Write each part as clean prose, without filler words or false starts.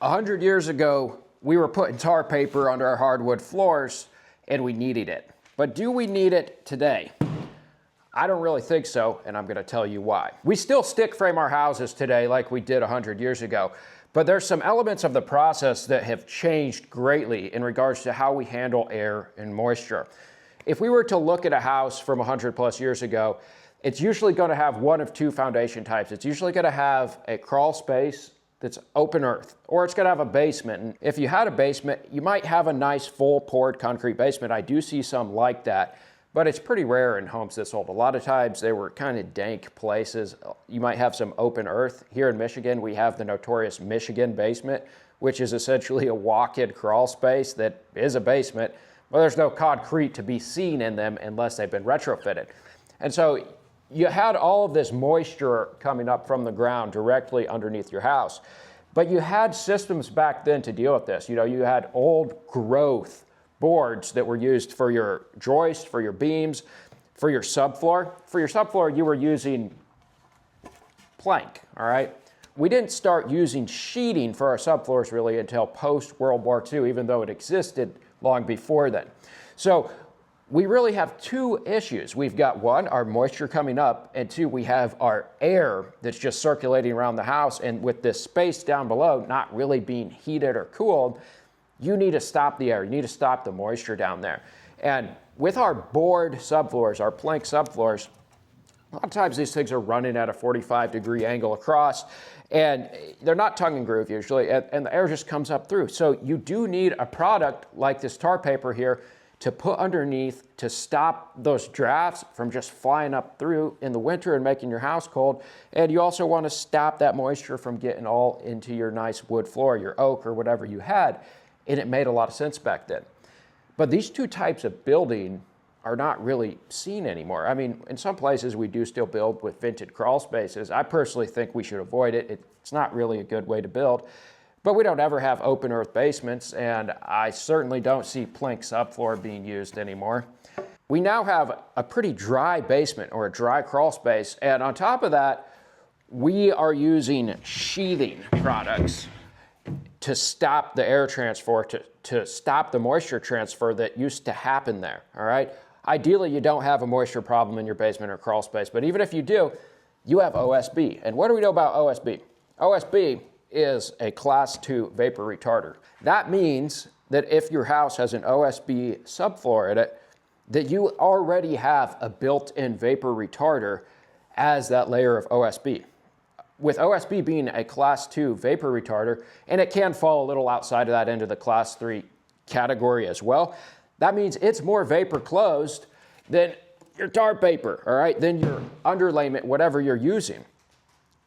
100 years ago, we were putting tar paper under our hardwood floors and we needed it. But do we need it today? I don't really think so, and I'm going to tell you why. We still stick frame our houses today like we did 100 years ago, but there's some elements of the process that have changed greatly in regards to how we handle air and moisture. If we were to look at a house from 100 plus years ago, it's usually going to have one of two foundation types. It's usually going to have a crawl space that's open earth, or it's going to have a basement. And if you had a basement, you might have a nice full poured concrete basement. I do see some like that, but it's pretty rare in homes this old. A lot of times they were kind of dank places. You might have some open earth. Here in Michigan, we have the notorious Michigan basement, which is essentially a walk-in crawl space that is a basement, but there's no concrete to be seen in them unless they've been retrofitted. And so you had all of this moisture coming up from the ground directly underneath your house. But you had systems back then to deal with this. You know, you had old growth boards that were used for your joist, for your beams, for your subfloor. For your subfloor, you were using plank, all right? We didn't start using sheeting for our subfloors really until post-World War II, even though it existed long before then. So we really have two issues. We've got one, our moisture coming up, and two, we have our air that's just circulating around the house, and with this space down below not really being heated or cooled, you need to stop the air. You need to stop the moisture down there. And with our board subfloors, our plank subfloors, a lot of times these things are running at a 45-degree angle across, and they're not tongue and groove usually, and the air just comes up through. So you do need a product like this tar paper here to put underneath to stop those drafts from just flying up through in the winter and making your house cold. And you also want to stop that moisture from getting all into your nice wood floor, your oak or whatever you had. And it made a lot of sense back then. But these two types of building are not really seen anymore. I mean, in some places we do still build with vented crawl spaces. I personally think we should avoid it. It's not really a good way to build. But we don't ever have open earth basements, and I certainly don't see plank subfloor being used anymore. We now have a pretty dry basement or a dry crawl space, and on top of that, we are using sheathing products to stop the air transfer, to stop the moisture transfer that used to happen there, all right? Ideally, you don't have a moisture problem in your basement or crawl space, but even if you do, you have OSB. And what do we know about OSB? OSB is a class 2 vapor retarder. That means that if your house has an OSB subfloor in it, that you already have a built-in vapor retarder as that layer of OSB. With OSB being a class 2 vapor retarder, and it can fall a little outside of that into the class 3 category as well, that means it's more vapor closed than your tar paper, all right, than your underlayment, whatever you're using.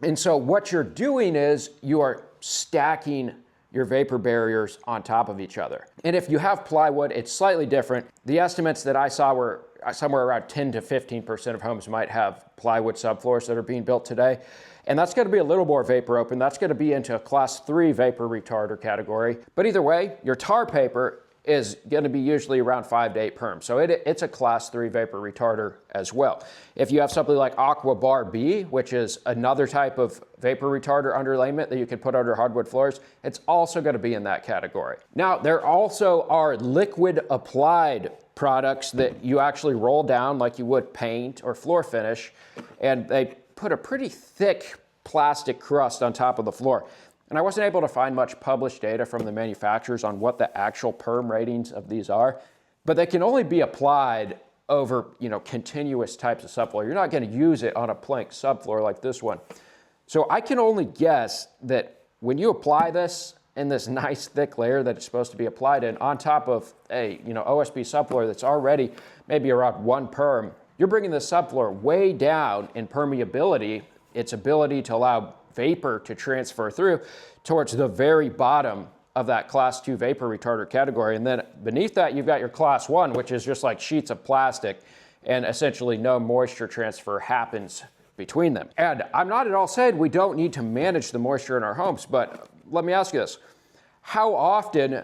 And so what you're doing is you are stacking your vapor barriers on top of each other. And if you have plywood, it's slightly different. The estimates that I saw were somewhere around 10 to 15% of homes might have plywood subfloors that are being built today. And that's going to be a little more vapor open. That's going to be into a class 3 vapor retarder category. But either way, your tar paper is going to be usually around 5 to 8 perm. So it's a class 3 vapor retarder as well. If you have something like Aqua Bar B, which is another type of vapor retarder underlayment that you can put under hardwood floors, it's also going to be in that category. Now, there also are liquid applied products that you actually roll down like you would paint or floor finish, and they put a pretty thick plastic crust on top of the floor. And I wasn't able to find much published data from the manufacturers on what the actual perm ratings of these are, but they can only be applied over, continuous types of subfloor. You're not going to use it on a plank subfloor like this one. So I can only guess that when you apply this in this nice thick layer that it's supposed to be applied in on top of a, OSB subfloor that's already maybe around 1 perm, you're bringing the subfloor way down in permeability, its ability to allow vapor to transfer through towards the very bottom of that class 2 vapor retarder category. And then beneath that, you've got your class 1, which is just like sheets of plastic, and essentially no moisture transfer happens between them. And I'm not at all saying we don't need to manage the moisture in our homes, but let me ask you this. How often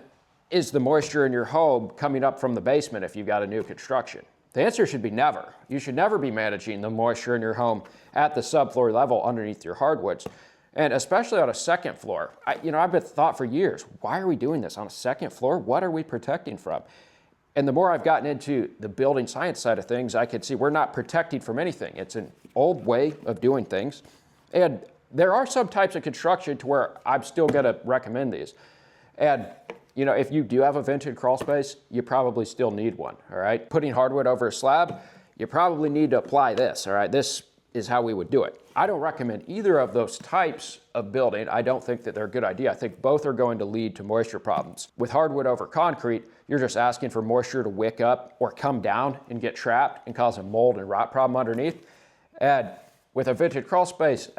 is the moisture in your home coming up from the basement if you've got a new construction? The answer should be never. You should never be managing the moisture in your home at the subfloor level underneath your hardwoods. And especially on a second floor. I've been thought for years, why are we doing this on a second floor? What are we protecting from? And the more I've gotten into the building science side of things, I could see we're not protecting from anything. It's an old way of doing things. And there are some types of construction to where I'm still gonna recommend these. And if you do have a vented crawl space, you probably still need one, all right? Putting hardwood over a slab, you probably need to apply this, all right? This is how we would do it. I don't recommend either of those types of building. I don't think that they're a good idea. I think both are going to lead to moisture problems. With hardwood over concrete, you're just asking for moisture to wick up or come down and get trapped and cause a mold and rot problem underneath. And with a vented crawl space,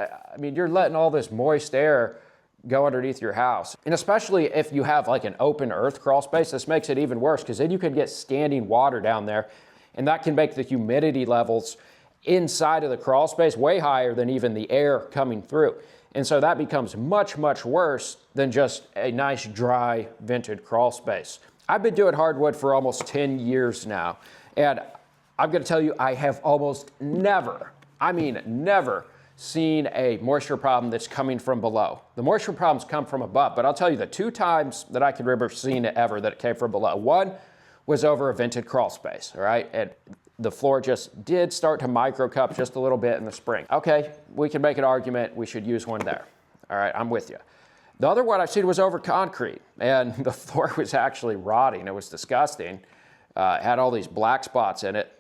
you're letting all this moist air go underneath your house. And especially if you have like an open earth crawl space, this makes it even worse because then you can get standing water down there, and that can make the humidity levels inside of the crawl space way higher than even the air coming through. And so that becomes much, much worse than just a nice dry vented crawl space. I've been doing hardwood for almost 10 years now, and I'm gonna tell you, I have almost never seen a moisture problem that's coming from below. The moisture problems come from above, but I'll tell you the 2 times that I can remember seeing it ever that it came from below. One was over a vented crawl space, all right? And the floor just did start to microcup just a little bit in the spring. Okay, we can make an argument we should use one there. All right, I'm with you. The other one I've seen was over concrete, and the floor was actually rotting. It was disgusting. It had all these black spots in it.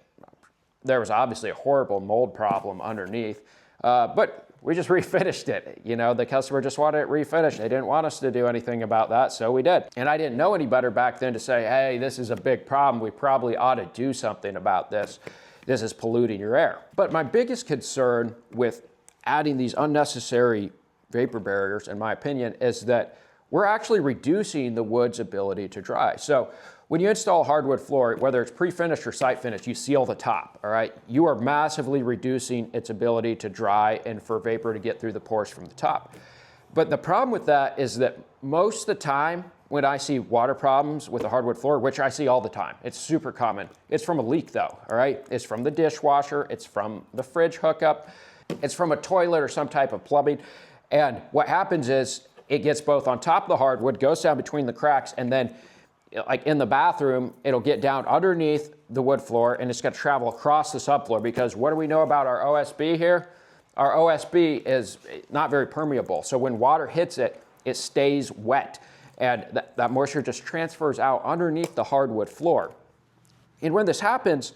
There was obviously a horrible mold problem underneath, but we just refinished it. The customer just wanted it refinished. They didn't want us to do anything about that, so we did. And I didn't know any better back then to say, hey, this is a big problem. We probably ought to do something about this. This is polluting your air. But my biggest concern with adding these unnecessary vapor barriers, in my opinion, is that we're actually reducing the wood's ability to dry. So when you install a hardwood floor, whether it's pre-finished or site finished, you seal the top, all right? You are massively reducing its ability to dry and for vapor to get through the pores from the top. But the problem with that is that most of the time when I see water problems with a hardwood floor, which I see all the time, it's super common, it's from a leak though, all right? It's from the dishwasher, it's from the fridge hookup, it's from a toilet or some type of plumbing. And what happens is it gets both on top of the hardwood, goes down between the cracks, and then like in the bathroom, it'll get down underneath the wood floor and it's gonna travel across the subfloor, because what do we know about our OSB here? Our OSB is not very permeable. So when water hits it, it stays wet. And that moisture just transfers out underneath the hardwood floor. And when this happens,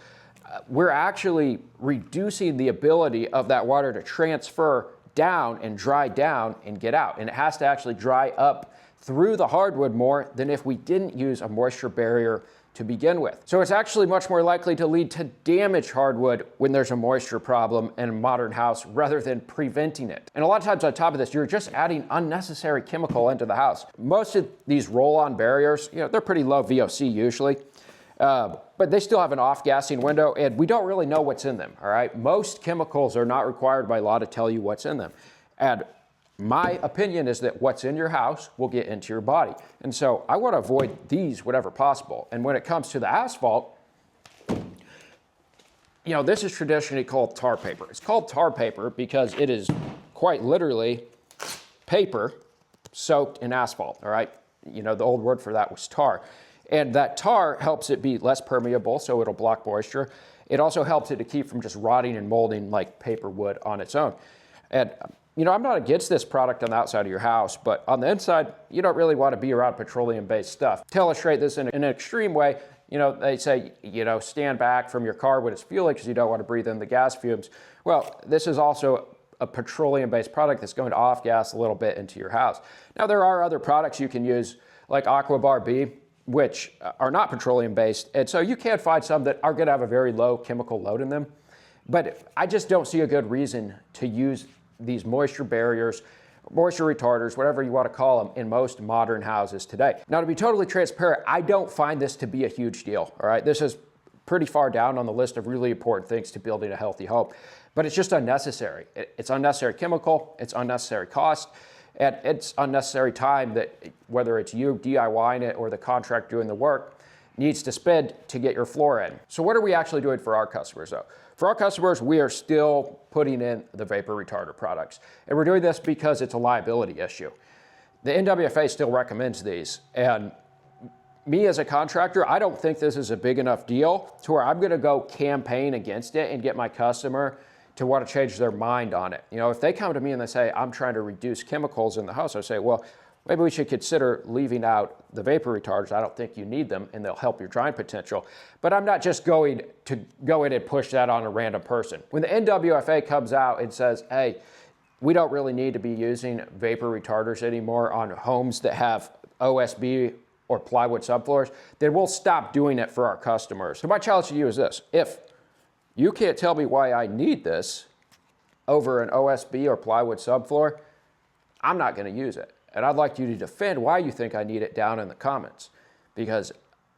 we're actually reducing the ability of that water to transfer down and dry down and get out. And it has to actually dry up through the hardwood more than if we didn't use a moisture barrier to begin with. So it's actually much more likely to lead to damaged hardwood when there's a moisture problem in a modern house rather than preventing it. And a lot of times on top of this, you're just adding unnecessary chemical into the house. Most of these roll-on barriers, they're pretty low VOC usually, but they still have an off-gassing window, and we don't really know what's in them, all right? Most chemicals are not required by law to tell you what's in them. And my opinion is that what's in your house will get into your body. And so I want to avoid these whenever possible. And when it comes to the asphalt, this is traditionally called tar paper. It's called tar paper because it is quite literally paper soaked in asphalt, all right? The old word for that was tar. And that tar helps it be less permeable, so it'll block moisture. It also helps it to keep from just rotting and molding like paper would on its own. And I'm not against this product on the outside of your house, but on the inside, you don't really want to be around petroleum-based stuff. To illustrate this in an extreme way, they say, stand back from your car when it's fueling because you don't want to breathe in the gas fumes. Well, this is also a petroleum-based product that's going to off-gas a little bit into your house. Now, there are other products you can use, like Aquabar B, which are not petroleum-based, and so you can find some that are going to have a very low chemical load in them. But I just don't see a good reason to use these moisture barriers, moisture retarders, whatever you want to call them, in most modern houses today. Now, to be totally transparent, I don't find this to be a huge deal, all right? This is pretty far down on the list of really important things to building a healthy home, but it's just unnecessary. It's unnecessary chemical, it's unnecessary cost, and it's unnecessary time that, whether it's you DIYing it or the contractor doing the work, needs to spend to get your floor in. So what are we actually doing for our customers though? For our customers, we are still putting in the vapor retarder products. And we're doing this because it's a liability issue. The NWFA still recommends these. And me as a contractor, I don't think this is a big enough deal to where I'm gonna go campaign against it and get my customer to want to change their mind on it. You know, if they come to me and they say, I'm trying to reduce chemicals in the house, I say, well, maybe we should consider leaving out the vapor retarders. I don't think you need them and they'll help your drying potential. But I'm not just going to go in and push that on a random person. When the NWFA comes out and says, hey, we don't really need to be using vapor retarders anymore on homes that have OSB or plywood subfloors, then we'll stop doing it for our customers. So my challenge to you is this: if you can't tell me why I need this over an OSB or plywood subfloor, I'm not gonna use it. And I'd like you to defend why you think I need it down in the comments. Because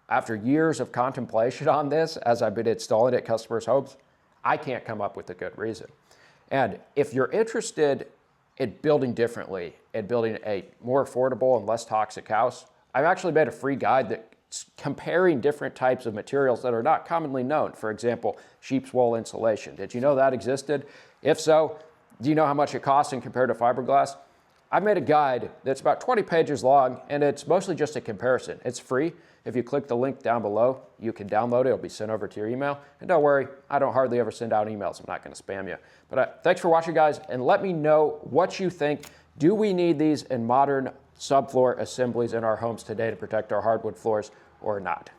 after years of contemplation on this, as I've been installing it at customers' homes, I can't come up with a good reason. And if you're interested in building differently and building a more affordable and less toxic house, I've actually made a free guide that's comparing different types of materials that are not commonly known. For example, sheep's wool insulation. Did you know that existed? If so, do you know how much it costs in compared to fiberglass? I've made a guide that's about 20 pages long, and it's mostly just a comparison. It's free. If you click the link down below, you can download it. It'll be sent over to your email. And don't worry, I don't hardly ever send out emails. I'm not going to spam you. But thanks for watching, guys, and let me know what you think. Do we need these in modern subfloor assemblies in our homes today to protect our hardwood floors or not?